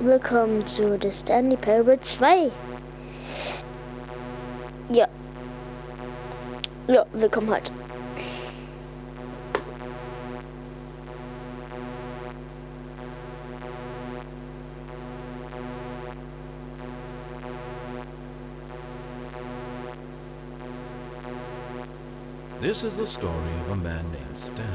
Willkommen zu der Stanley Parable 2. Ja. Ja, willkommen halt. This is the story of a man named Stanley.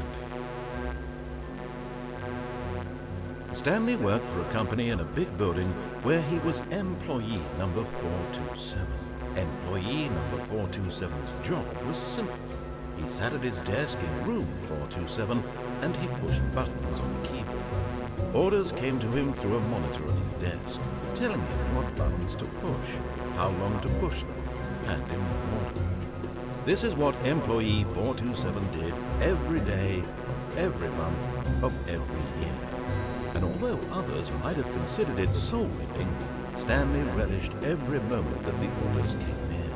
Stanley worked for a company in a big building where he was employee number 427. Employee number 427's job was simple. He sat at his desk in room 427 and he pushed buttons on the keyboard. Orders came to him through a monitor on his desk, telling him what buttons to push, how long to push them, and in what order. This is what employee 427 did every day, every month of every year. And although others might have considered it soul-whipping, Stanley relished every moment that the orders came in,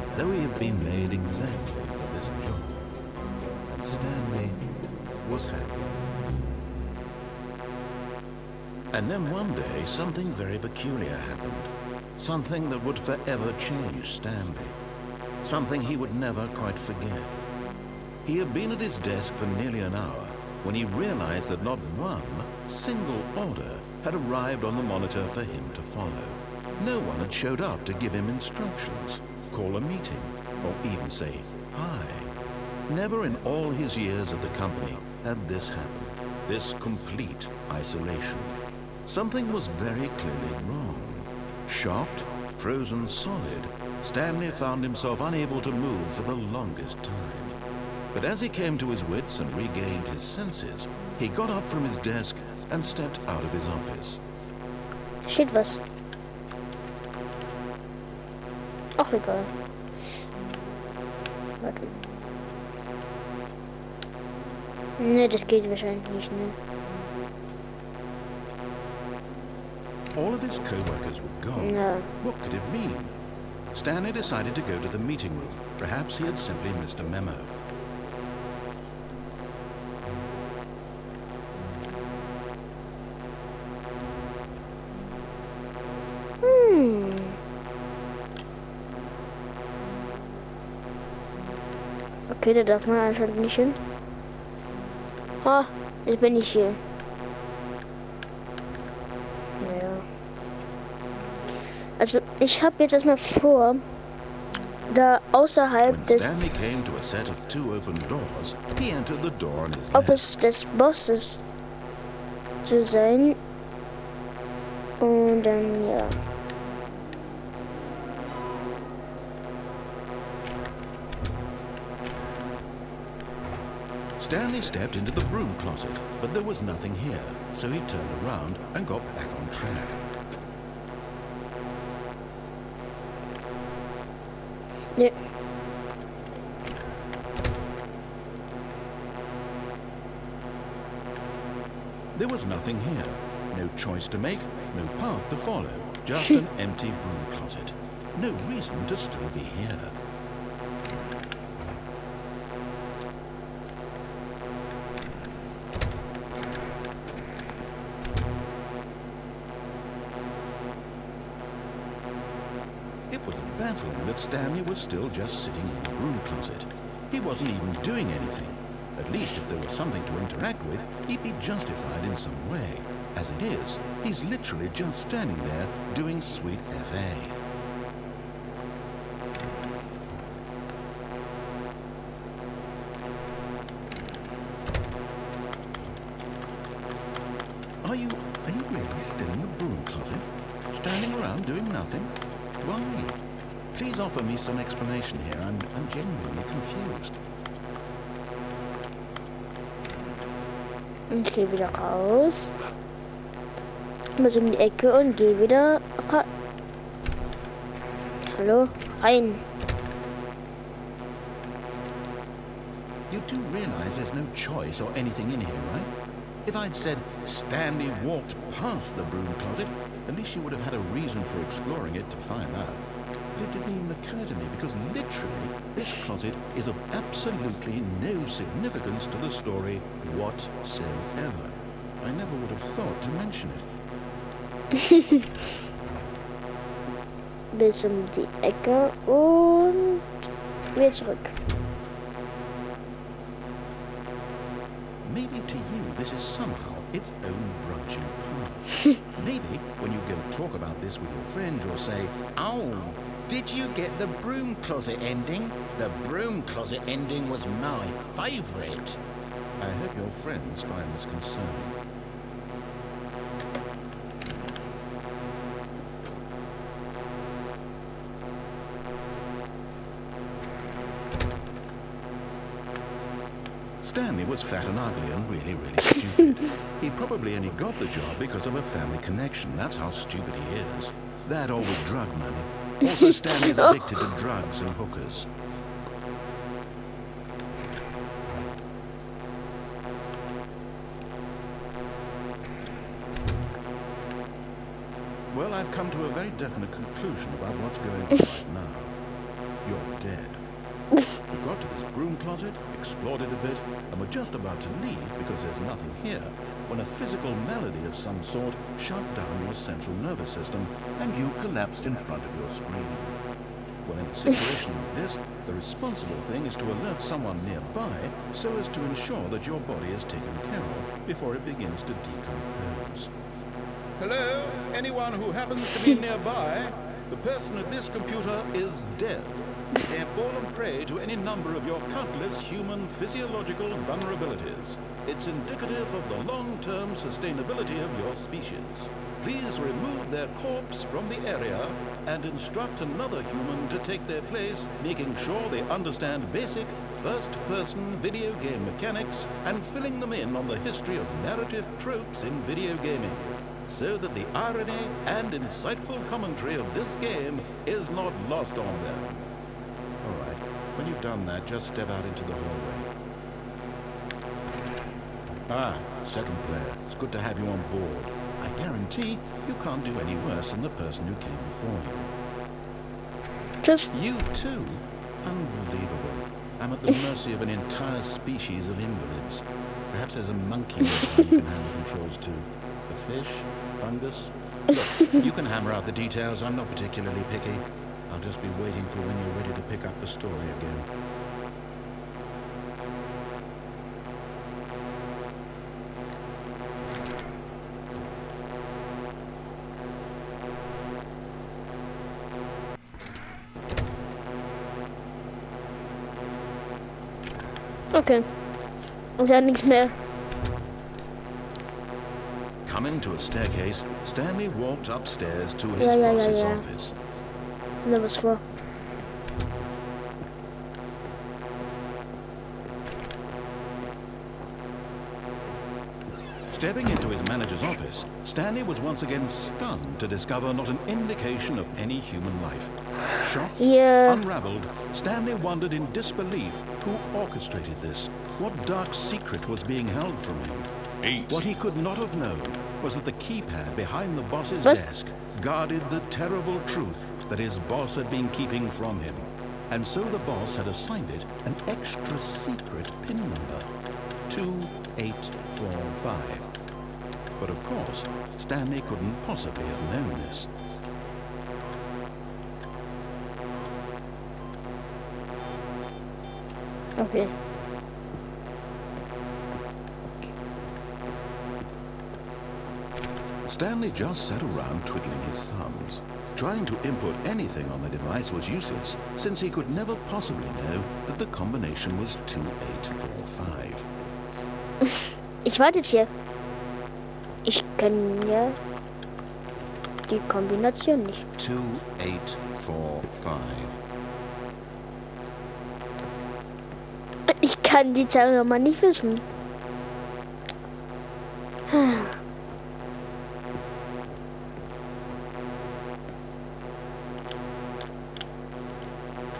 as though he had been made exactly for this job. And Stanley was happy. And then one day, something very peculiar happened. Something that would forever change Stanley. Something he would never quite forget. He had been at his desk for nearly an hour when he realized that not one single order had arrived on the monitor for him to follow. No one had showed up to give him instructions, call a meeting, or even say hi. Never in all his years at the company had this happened, this complete isolation. Something was very clearly wrong. Shocked, frozen solid, Stanley found himself unable to move for the longest time. But as he came to his wits and regained his senses, he got up from his desk and stepped out of his office. Steht was. Ach, egal. Warte. Ne, das geht wahrscheinlich nicht, ne? All of his co-workers were gone. No. What could it mean? Stanley decided to go to the meeting room. Perhaps he had simply missed a memo. Okay, da darf man anscheinend nicht hin. Ha, jetzt bin ich hier. Naja. Also, ich habe jetzt erstmal vor, da außerhalb When des Stanley came to a set of two open doors, he entered the door on his left. Office des Bosses zu sein. Und dann, ja. Stanley stepped into the broom closet, but there was nothing here, so he turned around and got back on track. Ne. There was nothing here. No choice to make, no path to follow. Just an empty broom closet. No reason to still be here. It was baffling that Stanley was still just sitting in the broom closet. He wasn't even doing anything. At least if there was something to interact with, he'd be justified in some way. As it is, he's literally just standing there doing sweet FA. Are you really still in the broom closet? Standing around doing nothing? Why? Please offer me some explanation here. I'm genuinely confused. Ich gehe wieder raus. Muss um die Ecke und gehe wieder rein. Hallo? Rein. You do realize there's no choice or anything in here, right? If I'd said Stanley walked past the broom closet, at least you would have had a reason for exploring it to find out. But it didn't even occur to me because literally this closet is of absolutely no significance to the story whatsoever. I never would have thought to mention it. Bis um die Ecke und wieder zurück. Maybe to you this is somehow its own branching path. Maybe when you go talk about this with your friend, you'll say, "Oh, did you get the broom closet ending? The broom closet ending was my favorite." I hope your friends find this concerning. Stanley was fat and ugly and really, really stupid. He probably only got the job because of a family connection. That's how stupid he is. That or with drug money. Also, Stanley's addicted to drugs and hookers. Well, I've come to a very definite conclusion about what's going on right now. You're dead. We got to this broom closet, explored it a bit, and were just about to leave because there's nothing here, when a physical malady of some sort shut down your central nervous system and you collapsed in front of your screen. Well, in a situation like this, the responsible thing is to alert someone nearby so as to ensure that your body is taken care of before it begins to decompose. Hello? Anyone who happens to be nearby? The person at this computer is dead. They have fallen prey to any number of your countless human physiological vulnerabilities. It's indicative of the long-term sustainability of your species. Please remove their corpse from the area and instruct another human to take their place, making sure they understand basic first-person video game mechanics and filling them in on the history of narrative tropes in video gaming, so that the irony and insightful commentary of this game is not lost on them. All right, when you've done that, just step out into the hallway. Ah, second player. It's good to have you on board. I guarantee you can't do any worse than the person who came before you. Just You too? Unbelievable. I'm at the mercy of an entire species of invalids. Perhaps there's a monkey nearby you can hand the controls to. A fish? Fungus? Look, you can hammer out the details. I'm not particularly picky. I'll just be waiting for when you're ready to pick up the story again. okay. Und dann nichts mehr. Coming to a staircase, Stanley walked upstairs to his boss's office. Da was vor. Stepping into his manager's office, Stanley was once again stunned to discover not an indication of any human life. Shocked, unraveled, Stanley wondered in disbelief who orchestrated this. What dark secret was being held from him? 8. What he could not have known was that the keypad behind the boss's desk guarded the terrible truth that his boss had been keeping from him. And so the boss had assigned it an extra secret PIN number, 2845. But of course, Stanley couldn't possibly have known this. Okay. Stanley just sat around twiddling his thumbs. Trying to input anything on the device was useless, since he could never possibly know that the combination was 2845. Ich warte jetzt hier. Ich kenne ja die Kombination nicht. 2845. Ich kann die Zahl nochmal nicht wissen.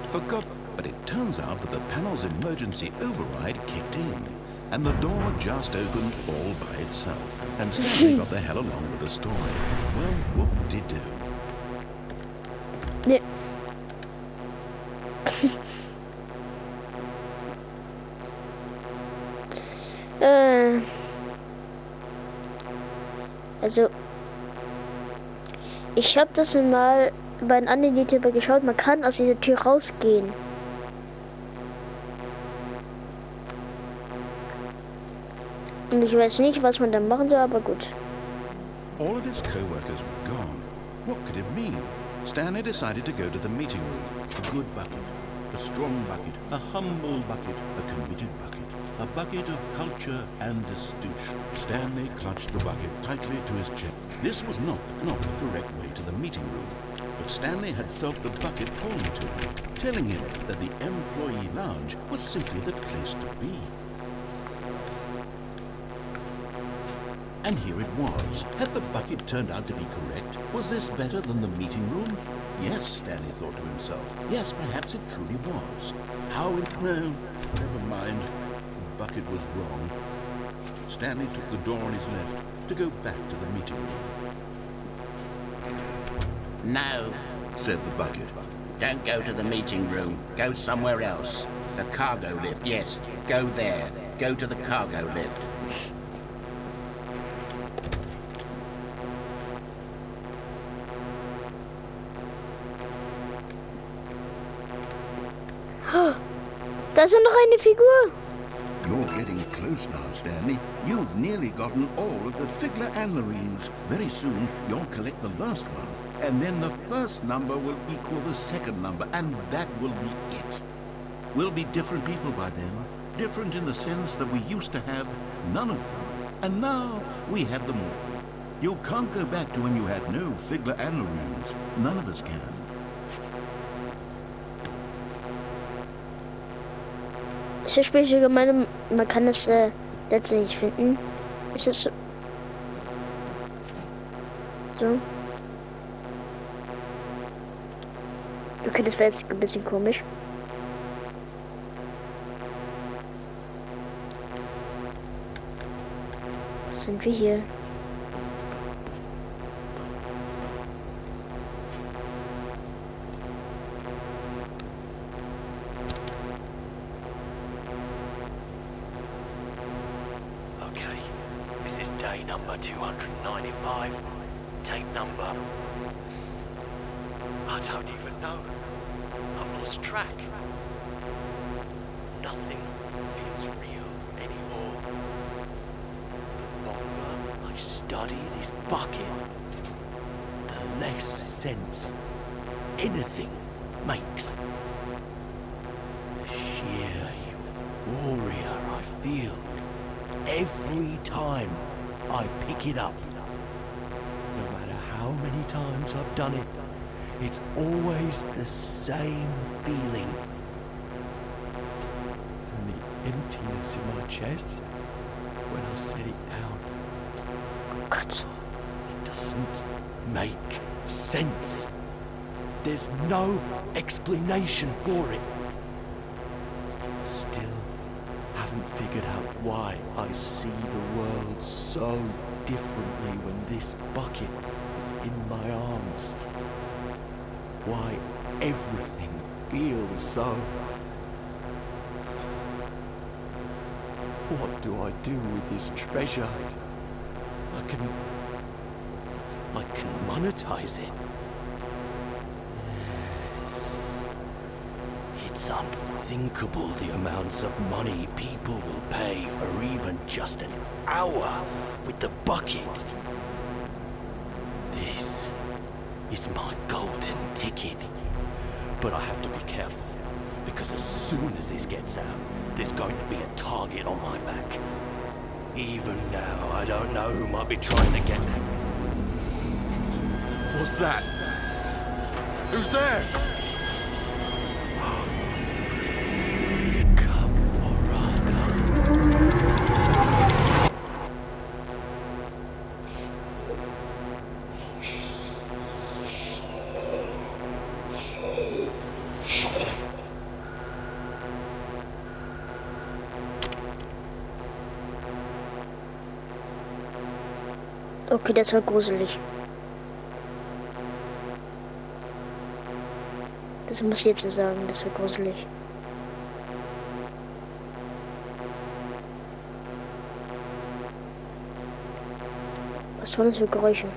Forgot, but it turns out that the panel's emergency override kicked in, and the door just opened all by itself, and Stanley got the hell along with the story. Well, what would he do? Ne. Also Ich habe das mal bei einem anderen YouTuber geschaut. Man kann aus dieser Tür rausgehen. Und ich weiß nicht, was man dann machen soll, aber gut. All of his co-workers were gone. What could it mean? Stanley decided to go to the meeting room. A good bucket, a strong bucket, a humble bucket, a committed bucket, a bucket of culture and astute. Stanley clutched the bucket tightly to his chest. This was not the correct way to the meeting room, but Stanley had felt the bucket calling to him, telling him that the employee lounge was simply the place to be. And here it was. Had the bucket turned out to be correct? Was this better than the meeting room? Yes, Stanley thought to himself. Yes, perhaps it truly was. How it... No, never mind. The bucket was wrong. Stanley took the door on his left to go back to the meeting room. No, Said the bucket. don't go to the meeting room. Go somewhere else. The cargo lift, yes. Go there. Go to the cargo lift. Da ist ja noch eine Figur. You're getting close now, Stanley. You've nearly gotten all of the Figler and Marines. Very soon, you'll collect the last one. And then the first number will equal the second number, and that will be it. We'll be different people by then. Different in the sense that we used to have none of them. And now we have them all. You can't go back to when you had no Figler and Marines. None of us can. Ist das Spiel so gemein, man kann das letztlich nicht finden. Ist das so? So. Okay, das wäre jetzt ein bisschen komisch. Was sind wir hier? Okay, this is day number 295. Tape number... I don't even know. I've lost track. Nothing feels real anymore. The longer I study this bucket, the less sense anything makes. The sheer euphoria I feel every time I pick it up. No matter how many times I've done it, it's always the same feeling. And the emptiness in my chest when I set it down. Gott. It doesn't make sense. There's no explanation for it. Still haven't figured out why I see the world so differently when this bucket is in my arms. Why everything feels so... What do I do with this treasure? I can monetize it. Yes. It's unthinkable the amounts of money people will pay for even just an hour with the bucket. This is my golden ticket. But I have to be careful, because as soon as this gets out, there's going to be a target on my back. Even now, I don't know who might be trying to get... What's that? Who's there? Okay, das war gruselig. Das muss ich jetzt sagen, das war gruselig. Was waren das für Geräusche?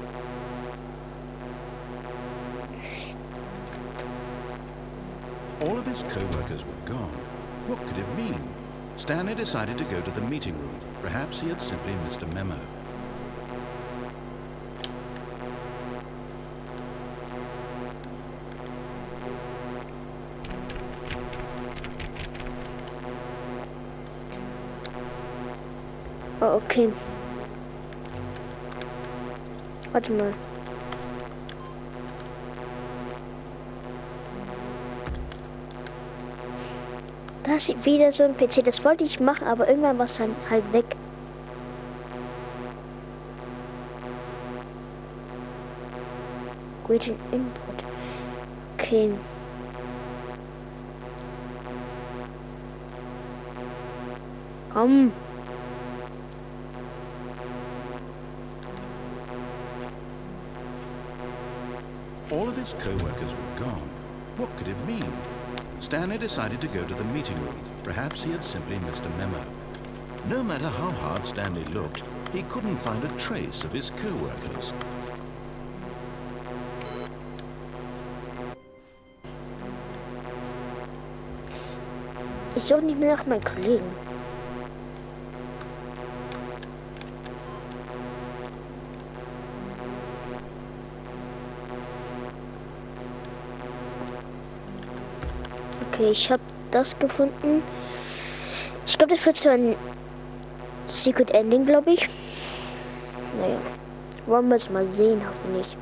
All of his co-workers were gone. What could it mean? Stanley decided to go to the meeting room. Perhaps he had simply missed a memo. Oh, okay. Warte mal. Das ist wieder so ein PC. Das wollte ich machen, aber irgendwann war es halt weg. Great Input. Okay. Komm. All of his co-workers were gone. What could it mean? Stanley decided to go to the meeting room. Perhaps he had simply missed a memo. No matter how hard Stanley looked, he couldn't find a trace of his co-workers. Ich suche nicht mehr nach meinen Kollegen. Okay, ich habe das gefunden. Ich glaube, das wird so ein Secret Ending, glaube ich. Naja, wollen wir es mal sehen, hoffentlich.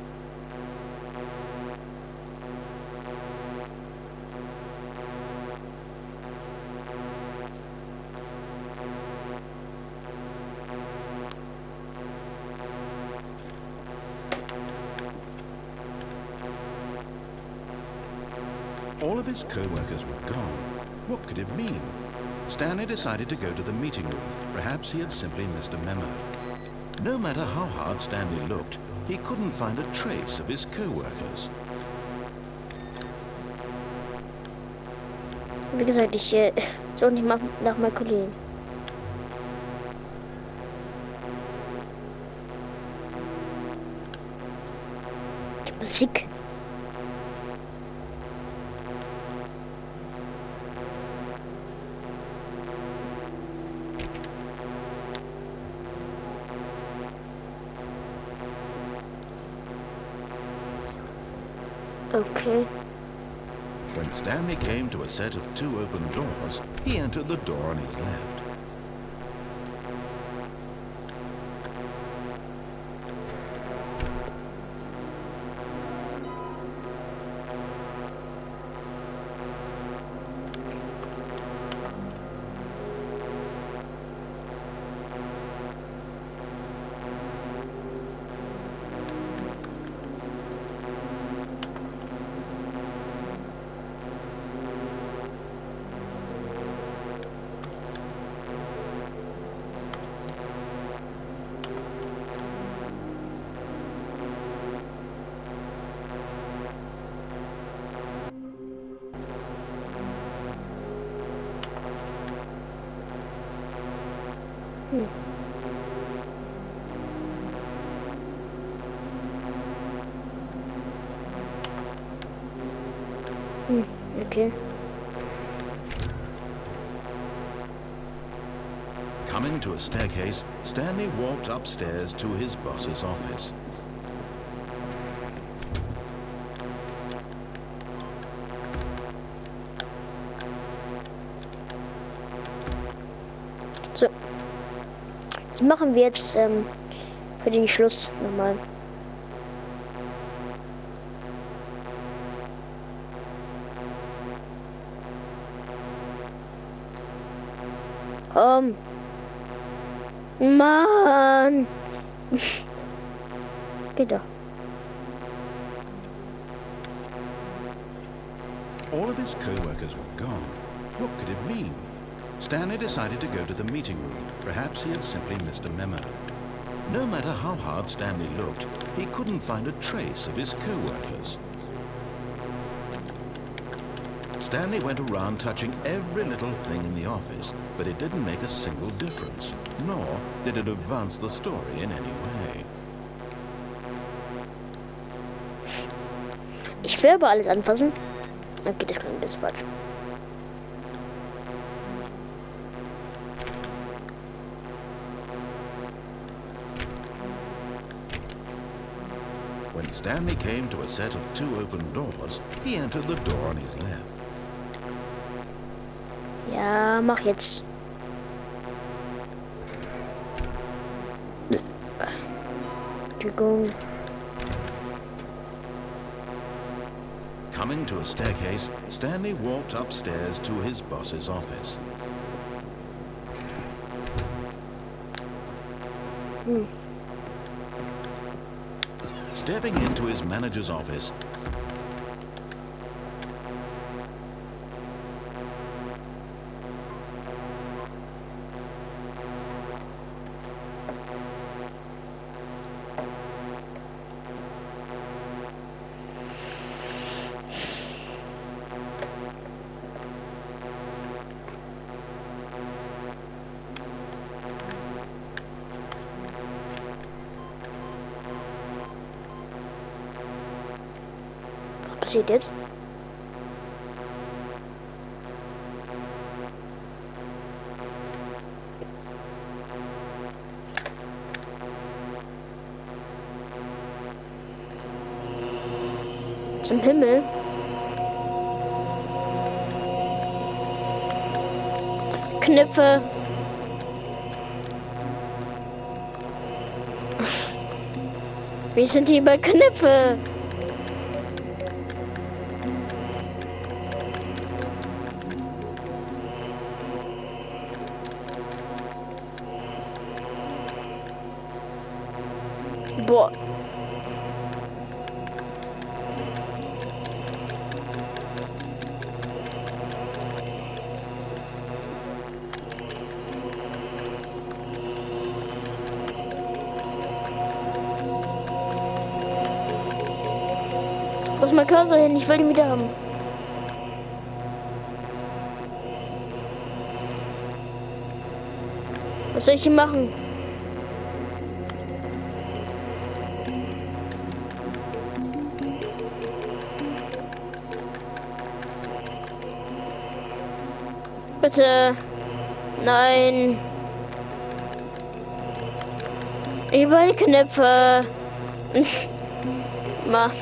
All of his co-workers were gone. What could it mean? Stanley decided to go to the meeting room. Perhaps he had simply missed a memo. No matter how hard Stanley looked, he couldn't find a trace of his co-workers. Wie gesagt, ich suche nicht nach meinen Kollegen. Die Musik. Okay. When Stanley came to a set of 2 open doors, he entered the door on his left. Okay. Coming to a staircase, Stanley walked upstairs to his boss's office. So. Das machen wir jetzt für den Schluss nochmal. Mann! Geht doch. All of his co-workers were gone. What could it mean? Stanley decided to go to the meeting room. Perhaps he had simply missed a memo. No matter how hard Stanley looked, he couldn't find a trace of his co-workers. Stanley went around touching every little thing in the office, but it didn't make a single difference, nor did it advance the story in any way. Ich will aber alles anfassen. Okay, das klingt jetzt falsch. When Stanley came to a set of 2 open doors, he entered the door on his left. Ja, mach jetzt. Entschuldigung. Coming to a staircase, Stanley walked upstairs to his boss's office. Stepping into his manager's office, Was passiert jetzt? Zum Himmel. Knöpfe. Wie sind die bei Knöpfe? Boah. Wo ist mein Cursor hin? Ich will ihn wieder haben. Was soll ich hier machen? Bitte. Nein. Überall Knöpfe. Mann.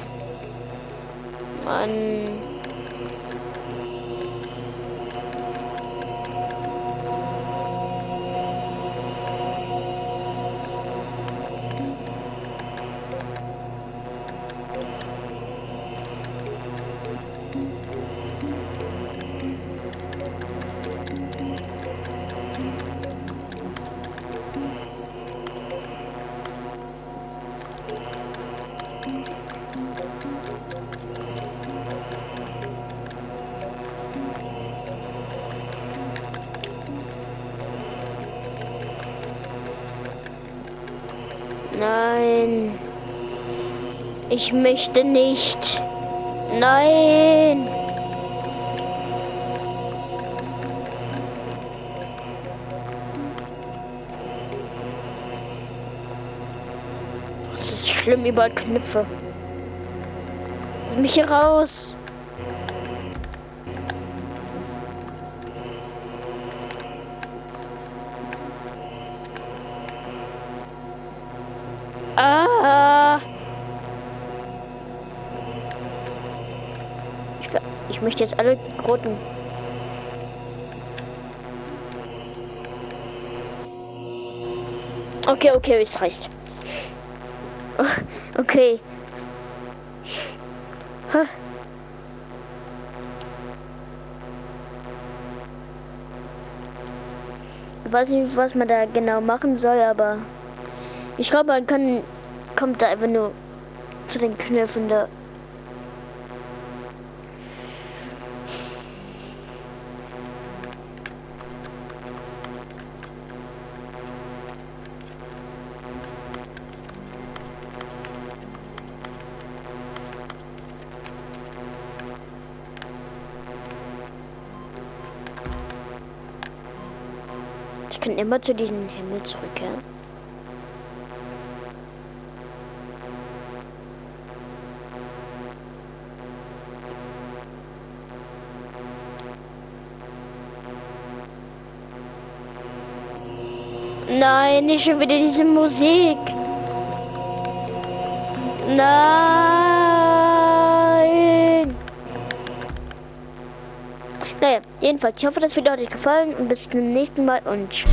Nein. Ich möchte nicht. Nein. Das ist schlimm, überall Knöpfe. Lass mich hier raus. Ah. Ich möchte jetzt alle roten. Okay, es reicht. Okay. Ha. Ich weiß nicht, was man da genau machen soll, aber ich glaube, man kommt da einfach nur zu den Knöpfen da. Ich kann immer zu diesem Himmel zurückkehren. Nein, nicht schon wieder diese Musik. Nein. Naja, jedenfalls, ich hoffe, das Video hat euch gefallen und bis zum nächsten Mal und